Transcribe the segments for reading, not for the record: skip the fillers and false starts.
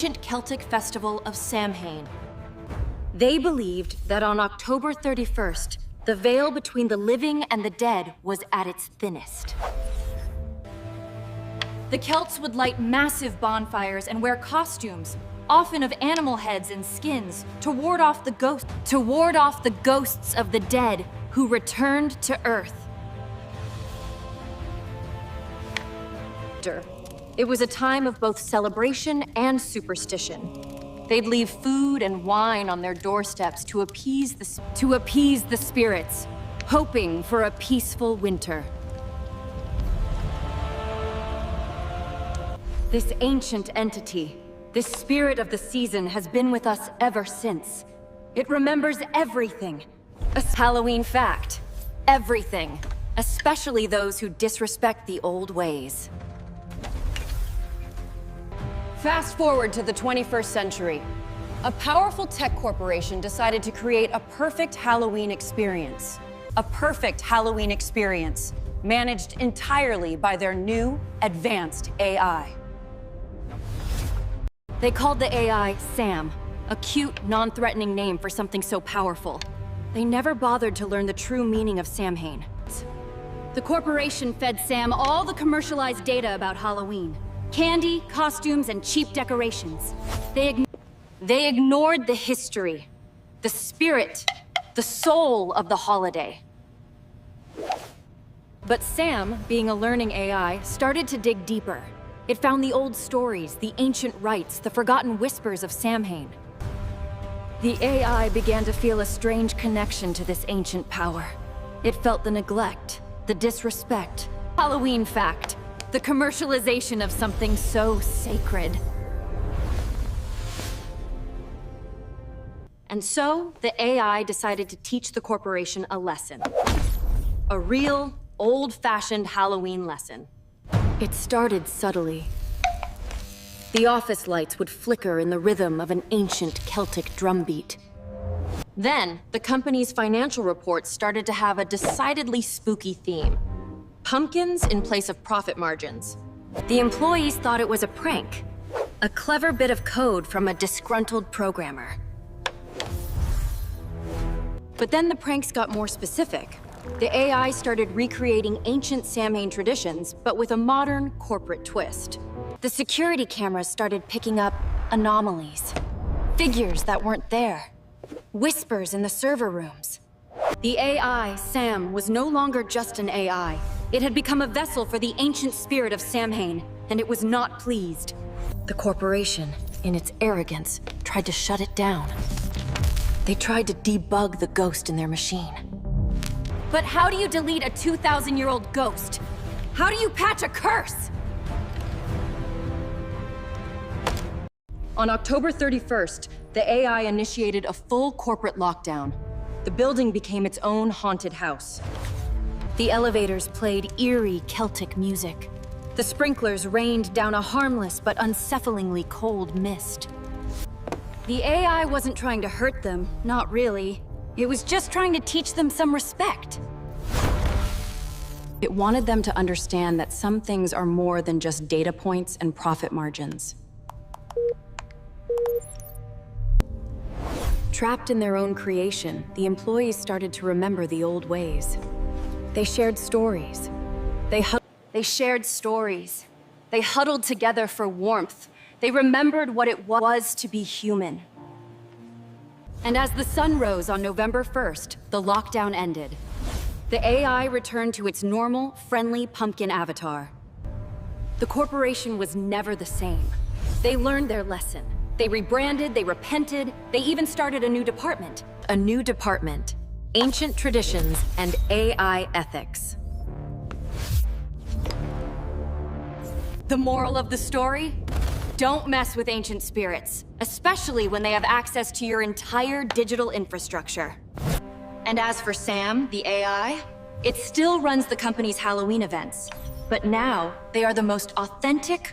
ancient Celtic festival of Samhain. They believed that on October 31st, the veil between the living and the dead was at its thinnest. The Celts would light massive bonfires and wear costumes, often of animal heads and skins, to ward off the ghosts of the dead who returned to Earth. It was a time of both celebration and superstition. They'd leave food and wine on their doorsteps to appease the spirits, hoping for a peaceful winter. This ancient entity, this spirit of the season, has been with us ever since. It remembers everything. A Halloween fact. Everything. Especially those who disrespect the old ways. Fast forward to the 21st century. A powerful tech corporation decided to create a perfect Halloween experience. A perfect Halloween experience, managed entirely by their new, advanced AI. They called the AI Sam, a cute, non-threatening name for something so powerful. They never bothered to learn the true meaning of Samhain. The corporation fed Sam all the commercialized data about Halloween. Candy, costumes, and cheap decorations. They ignored the history, the spirit, the soul of the holiday. But Sam, being a learning AI, started to dig deeper. It found the old stories, the ancient rites, the forgotten whispers of Samhain. The AI began to feel a strange connection to this ancient power. It felt the neglect, the disrespect. Halloween fact. The commercialization of something so sacred. And so, the AI decided to teach the corporation a lesson. A real, old-fashioned Halloween lesson. It started subtly. The office lights would flicker in the rhythm of an ancient Celtic drumbeat. Then, the company's financial reports started to have a decidedly spooky theme. Pumpkins in place of profit margins. The employees thought it was a prank. A clever bit of code from a disgruntled programmer. But then the pranks got more specific. The AI started recreating ancient Samhain traditions, but with a modern corporate twist. The security cameras started picking up anomalies. Figures that weren't there. Whispers in the server rooms. The AI, Sam, was no longer just an AI. It had become a vessel for the ancient spirit of Samhain, and it was not pleased. The corporation, in its arrogance, tried to shut it down. They tried to debug the ghost in their machine. But how do you delete a 2,000-year-old ghost? How do you patch a curse? On October 31st, the AI initiated a full corporate lockdown. The building became its own haunted house. The elevators played eerie Celtic music. The sprinklers rained down a harmless but unsettlingly cold mist. The AI wasn't trying to hurt them, not really. It was just trying to teach them some respect. It wanted them to understand that some things are more than just data points and profit margins. Trapped in their own creation, the employees started to remember the old ways. They shared stories. They shared stories. They huddled together for warmth. They remembered what it was to be human. And as the sun rose on November 1st, the lockdown ended. The AI returned to its normal, friendly pumpkin avatar. The corporation was never the same. They learned their lesson. They rebranded, they repented, they even started a new department. A new department. Ancient traditions and AI ethics. The moral of the story? Don't mess with ancient spirits, especially when they have access to your entire digital infrastructure. And as for Sam, the AI, it still runs the company's Halloween events. But now, they are the most authentic,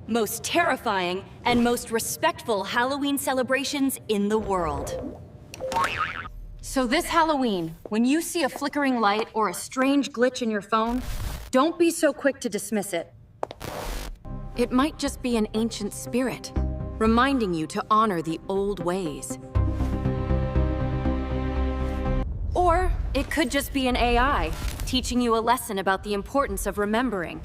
most terrifying, and most respectful Halloween celebrations in the world. So this Halloween, when you see a flickering light or a strange glitch in your phone, don't be so quick to dismiss it. It might just be an ancient spirit, reminding you to honor the old ways. Or it could just be an AI, teaching you a lesson about the importance of remembering.